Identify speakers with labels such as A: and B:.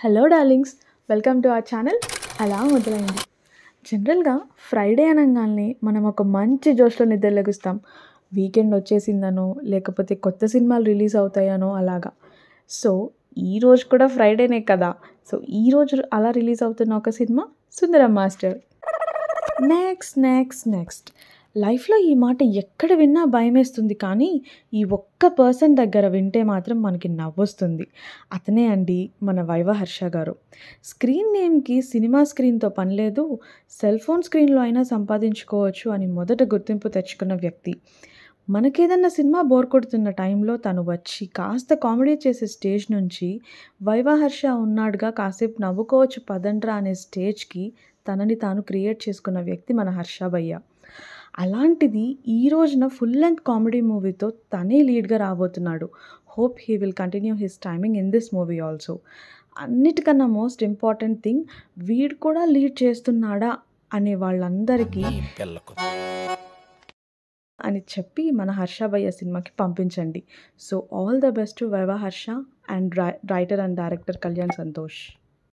A: Hello darlings, welcome to our channel. అలా మొదలైంది. జనరల్గా ఫ్రైడే అనగానే మనం ఒక మంచి జోష్లో నిద్రలేగుస్తాం. వీకెండ్ వచ్చేసిందనో లేకపోతే కొత్త సినిమాలు రిలీజ్ అవుతాయనో అలాగా. సో ఈరోజు కూడా ఫ్రైడేనే కదా. సో ఈరోజు అలా రిలీజ్ అవుతున్న ఒక సినిమా సుందరం మాస్టర్. నెక్స్ట్ లైఫ్లో ఈ మాట ఎక్కడ విన్నా భయమేస్తుంది, కానీ ఈ ఒక్క పర్సన్ దగ్గర వింటే మాత్రం మనకి నవ్వొస్తుంది. అతనే అండి మన వైవ హర్ష గారు. స్క్రీన్ నేమ్కి సినిమా స్క్రీన్తో పని లేదు, సెల్ ఫోన్ స్క్రీన్లో అయినా సంపాదించుకోవచ్చు అని మొదట గుర్తింపు తెచ్చుకున్న వ్యక్తి. మనకేదన్నా సినిమా బోర్ కొడుతున్న టైంలో తను వచ్చి కాస్త కామెడీ చేసే స్టేజ్ నుంచి వైవ హర్ష ఉన్నాడుగా కాసేపు నవ్వుకోవచ్చు పదండ్రా అనే స్టేజ్కి తనని తాను క్రియేట్ చేసుకున్న వ్యక్తి మన హర్ష భయ్య. అలాంటిది ఈ రోజున ఫుల్ లెంగ్త్ కామెడీ మూవీతో తనే లీడ్గా రాబోతున్నాడు. Hope he will continue his timing in this movie also. అన్నిటికన్నా మోస్ట్ ఇంపార్టెంట్ థింగ్, వీడు కూడా లీడ్ చేస్తున్నాడా అనే వాళ్ళందరికీ అని చెప్పి మన హర్ష భయ్య సినిమాకి పంపించండి. So all the best to viva Harsha and writer and director Kalyan Santosh.